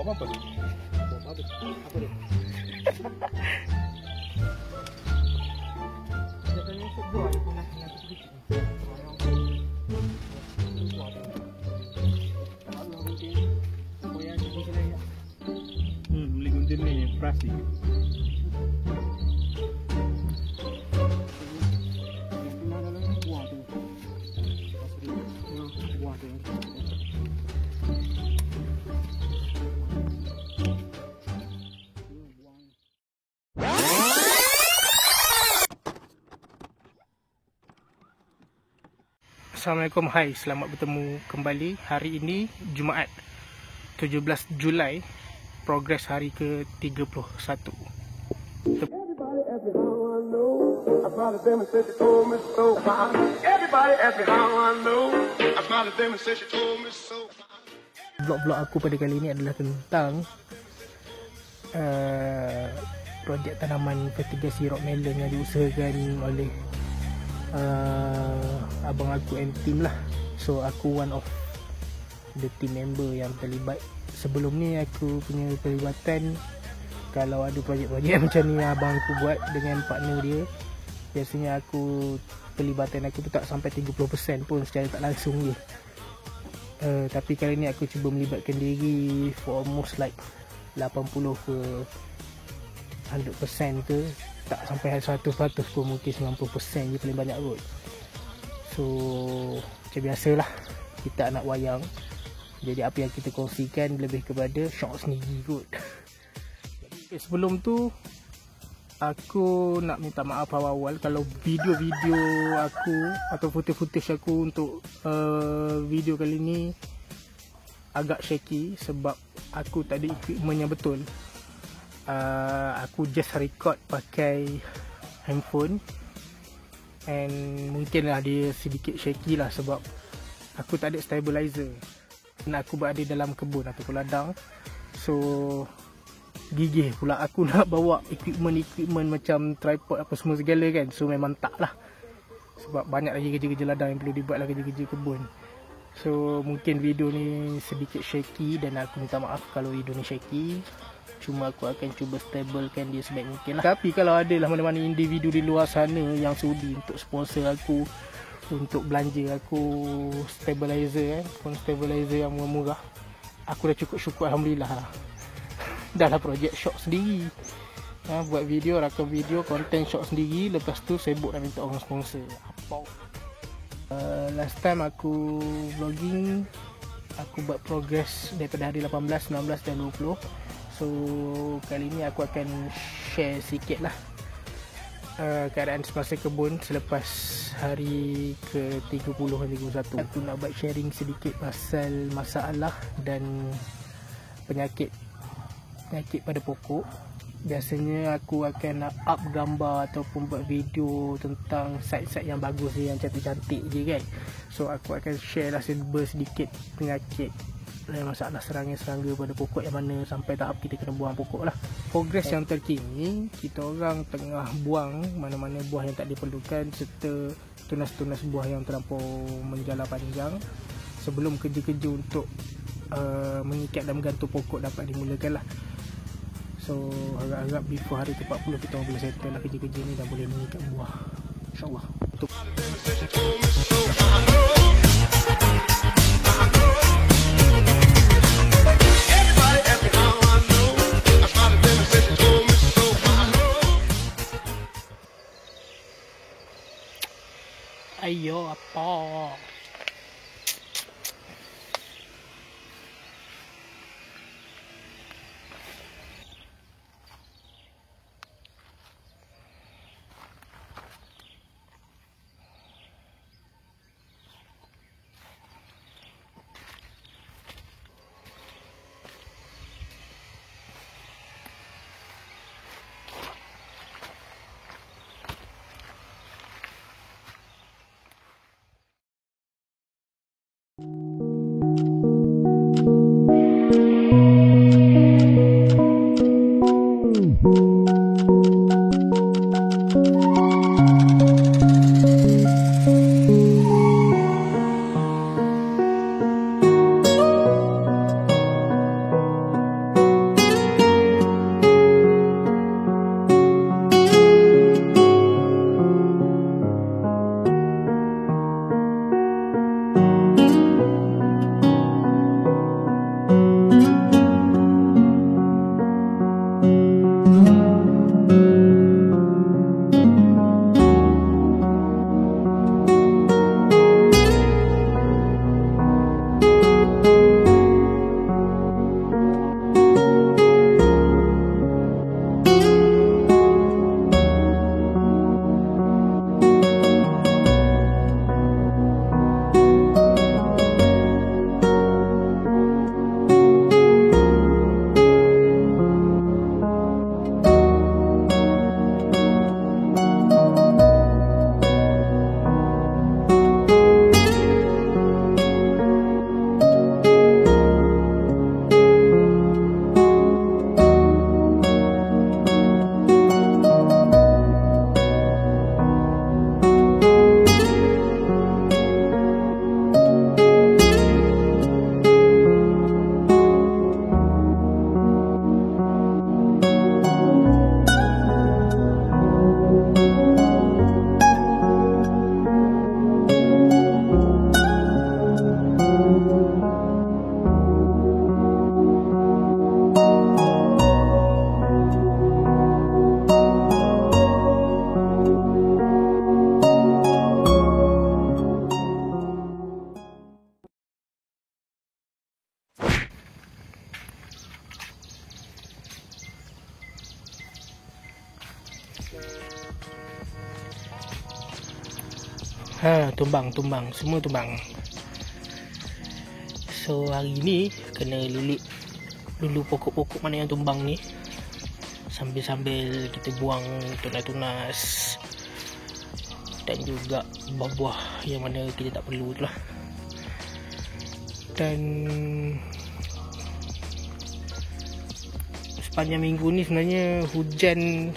apa tu? Bom apa? Apa dia? Katanya untuk buah dia pernah kena kecil-kecil. Buah dia. Tak Allah mungkin. Supaya dia bisa layak. Beli gunting ni plastik. Kena dalam buah tu. Buah tu. Assalamualaikum, hai, selamat bertemu kembali. Hari ini Jumaat 17 Julai, progres hari ke-31. Vlog-vlog aku pada kali ini adalah tentang projek tanaman fertigasi rock melon yang diusahakan oleh abang aku and team lah. So aku one of the team member yang terlibat. Sebelum ni aku punya perlibatan, kalau ada projek-projek macam ni abang aku buat dengan partner dia, biasanya perlibatan aku tu tak sampai 30% pun secara tak langsung je. Tapi kali ni aku cuba melibatkan diri for almost like 80 ke 100% ke, tak sampai 100% pun, mungkin 90% je paling banyak kot. So macam biasalah, kita anak wayang, jadi apa yang kita kongsikan lebih kepada shot sendiri kot. Okay, sebelum tu aku nak minta maaf awal-awal kalau video-video aku atau footage aku untuk video kali ni agak shaky sebab aku tak ada equipment yang betul. Aku just record pakai handphone and mungkinlah dia sedikit shaky lah sebab aku tak ada stabilizer dan aku berada dalam kebun ataupun ladang. So gigih pula aku nak bawa equipment macam tripod apa semua segala kan. So memang tak lah, sebab banyak lagi kerja-kerja ladang yang perlu dibuat lah, kerja-kerja kebun. So mungkin video ni sedikit shaky dan aku minta maaf kalau video ni shaky. Cuma aku akan cuba stablekan dia sebaik mungkin lah. Tapi kalau ada lah mana-mana individu di luar sana yang sudi untuk sponsor aku, untuk belanja aku stabilizer phone stabilizer yang murah, aku dah cukup syukur, Alhamdulillah lah. Dah lah projek shot sendiri, buat video, rakam video, konten shot sendiri. Lepas tu sibuk nak minta orang sponsor. Last time aku vlogging, aku buat progress daripada hari 18, 19 dan 20. So kali ni aku akan share sikit lah keadaan semasa kebun selepas hari ke-30 dan 31. Aku nak buat sharing sedikit pasal masalah dan penyakit pada pokok. Biasanya aku akan up gambar ataupun buat video tentang site-site yang bagus je, yang cantik-cantik je kan. So aku akan share lah sedikit penyakit dan masalah serangga pada pokok yang mana sampai tahap kita kena buang pokok lah. Progres yang terkini, kita orang tengah buang mana-mana buah yang tak diperlukan serta tunas-tunas buah yang terlampau menjala panjang sebelum kerja-kerja untuk mengikat dan menggantung pokok dapat dimulakan lah. So harap-harap before hari ke-40 kita boleh settle lah kerja-kerja ni dan boleh mengikat buah, InsyaAllah. Untuk ayo apa Tumbang, semua tumbang. So hari ni kena lilit dulu pokok-pokok mana yang tumbang ni, sambil kita buang tunas-tunas dan juga buah-buah yang mana kita tak perlu tu lah. Dan sepanjang minggu ni sebenarnya hujan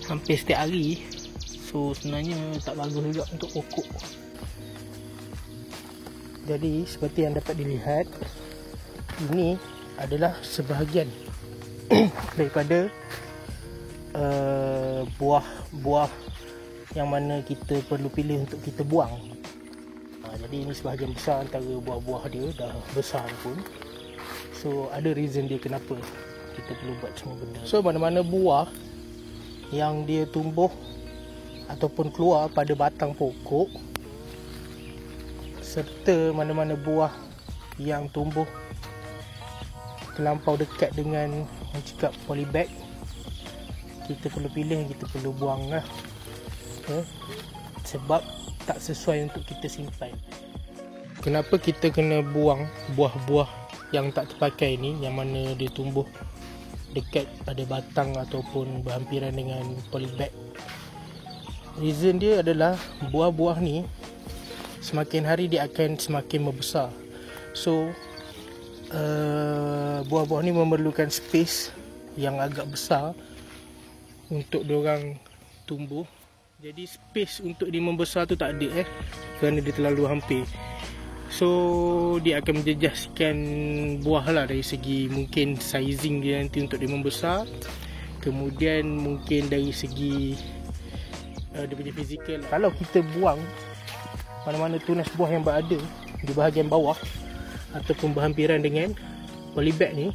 hampir setiap hari. So sebenarnya tak bagus juga untuk pokok. Jadi seperti yang dapat dilihat, ini adalah sebahagian daripada buah-buah yang mana kita perlu pilih untuk kita buang. Jadi ini sebahagian besar antara buah-buah dia, dah besar pun. So ada reason dia kenapa kita perlu buat semua benda. So mana-mana buah yang dia tumbuh ataupun keluar pada batang pokok, serta mana-mana buah yang tumbuh terlampau dekat dengan yang cakap polybag, kita perlu pilih, kita perlu buang lah. Sebab tak sesuai untuk kita simpan. Kenapa kita kena buang buah-buah yang tak terpakai ni, yang mana dia tumbuh dekat pada batang ataupun berhampiran dengan polybag? Reason dia adalah buah-buah ni semakin hari dia akan semakin membesar. So buah-buah ni memerlukan space yang agak besar untuk diorang tumbuh. Jadi space untuk dia membesar tu tak ada kerana dia terlalu hampir. So dia akan menjejaskan buah lah dari segi mungkin sizing dia nanti untuk dia membesar. Kemudian mungkin dari segi dia punya fizikal. Kalau kita buang mana-mana tunas buah yang berada di bahagian bawah ataupun berhampiran dengan polybag ni,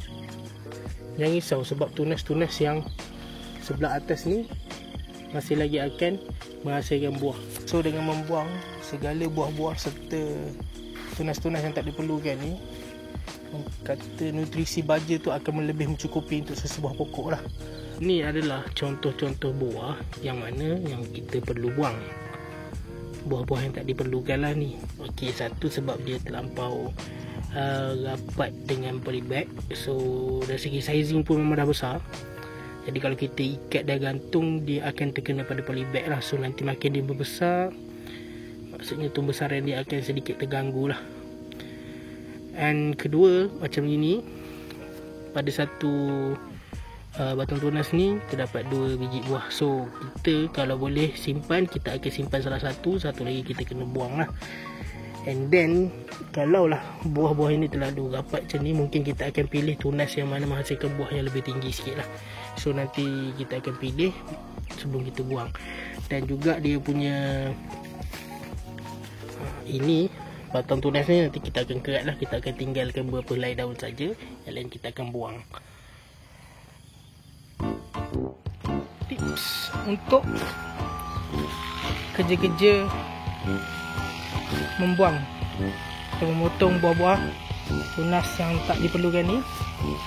jangan risau sebab tunas-tunas yang sebelah atas ni masih lagi akan menghasilkan buah. So dengan membuang segala buah-buah serta tunas-tunas yang tak diperlukan ni, kata nutrisi baja tu akan lebih mencukupi untuk sesebuah pokok lah. Ni adalah contoh-contoh buah yang mana yang kita perlu buang. Buah-buah yang tak diperlukan lah ni. Okey, satu sebab dia terlampau rapat dengan polybag. So dari segi sizing pun memang dah besar. Jadi kalau kita ikat dan gantung, dia akan terkena pada polybag lah. So nanti makin dia berbesar, maksudnya pembesaran dia akan sedikit terganggu lah. And kedua, macam ini, pada satu batang tunas ni terdapat 2 biji buah. So kita kalau boleh simpan, kita akan simpan salah satu, satu lagi kita kena buang lah. And then kalau lah buah-buah ini terlalu rapat macam ni, mungkin kita akan pilih tunas yang mana menghasilkan buah yang lebih tinggi sikit lah. So nanti kita akan pilih sebelum kita buang. Dan juga dia punya ini batang tunas ni nanti kita akan kerat lah. Kita akan tinggalkan beberapa helai daun saja, yang lain kita akan buang. Tips untuk kerja-kerja membuang atau memotong buah-buah tunas yang tak diperlukan ni,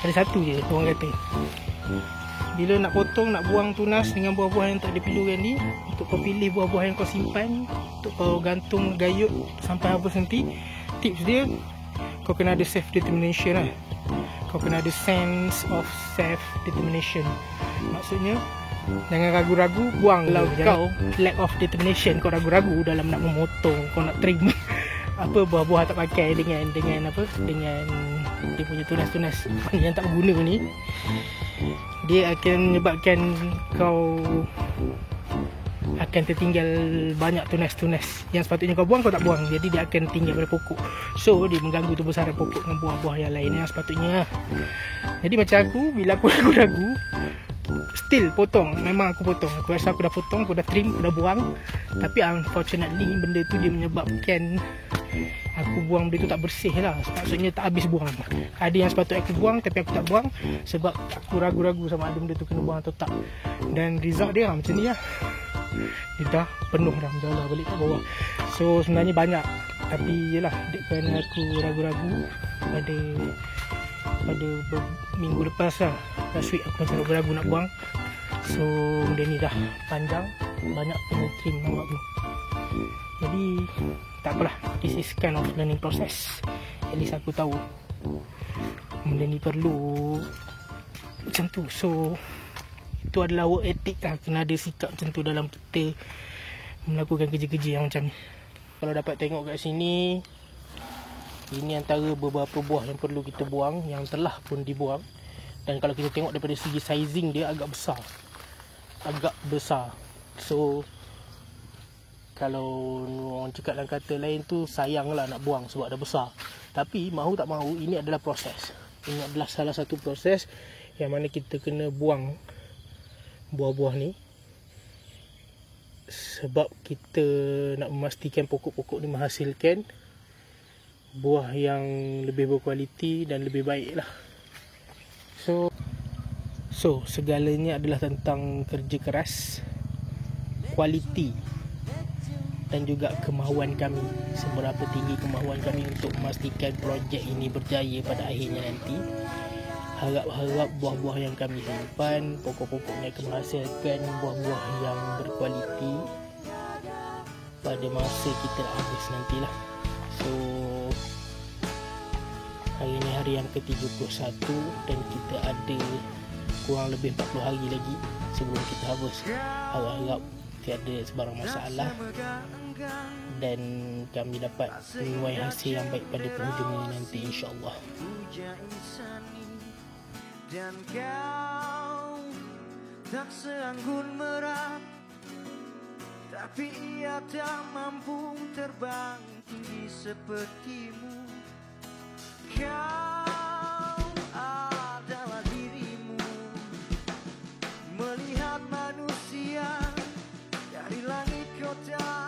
ada satu je orang kata. Bila nak potong, nak buang tunas dengan buah-buah yang tak diperlukan ni, untuk kau pilih buah-buah yang kau simpan, untuk kau gantung gayut sampai habis nanti, tips dia, kau kena ada self determination lah. Kau kena ada sense of self determination. Maksudnya jangan ragu-ragu, buang. Kalau kau lack of determination, kau ragu-ragu dalam nak memotong, kau nak trim apa buah-buah tak pakai dengan apa, dengan dia punya tunas-tunas yang tak berguna ni, dia akan menyebabkan kau akan tertinggal banyak tunas-tunas yang sepatutnya kau buang, kau tak buang. Jadi dia akan tinggal pada pokok. So dia mengganggu tubuhsaran pokok dengan buah-buah yang lain yang sepatutnya. Jadi macam aku, bila aku ragu-ragu, still potong. Memang aku potong. Aku rasa aku dah potong, aku dah trim, aku dah buang. Tapi unfortunately benda tu dia menyebabkan aku buang benda tu tak bersih lah. Maksudnya tak habis buang. Ada yang sepatutnya aku buang tapi aku tak buang sebab aku ragu-ragu sama ada benda tu kena buang atau tak. Dan result dia macam ni lah. Dia dah penuh dah, menjalar balik kat bawah. So sebenarnya banyak, tapi yelah, kerana aku ragu-ragu pada minggu lepas lah, last week aku macam ragu-ragu nak buang. So benda ni dah panjang, banyak kena trim nampak tu. Jadi tak apalah, this is kind of learning process. At least aku tahu benda ni perlu macam tu. So itu adalah work ethic lah. Kena ada sikap macam tu dalam kita melakukan kerja-kerja yang macam ni. Kalau dapat tengok kat sini, ini antara beberapa buah yang perlu kita buang, yang telah pun dibuang. Dan kalau kita tengok daripada segi sizing dia agak besar. So kalau orang cakap dalam kata lain tu, sayang lah nak buang sebab dah besar. Tapi mahu tak mahu, ini adalah proses. Ini adalah salah satu proses yang mana kita kena buang buah-buah ni, sebab kita nak memastikan pokok-pokok ni menghasilkan buah yang lebih berkualiti dan lebih baik lah. So segalanya adalah tentang kerja keras, kualiti dan juga kemahuan kami. Seberapa tinggi kemahuan kami untuk memastikan projek ini berjaya pada akhirnya nanti. Harap-harap buah-buah yang kami simpan, pokok-pokoknya akan menghasilkan buah-buah yang berkualiti pada masa kita nak harvest nantilah. So hari ni hari yang ke-31 dan kita ada kurang lebih 40 hari lagi sebelum kita harvest. Harap-harap tiada sebarang masalah dan kami dapat menuai hasil yang baik pada penghujung ini nanti, insyaAllah. Dan kau tak seanggun merat, tapi ia tak mampu terbang tinggi sepertimu. Kau adalah dirimu, melihat manusia dari langit kota.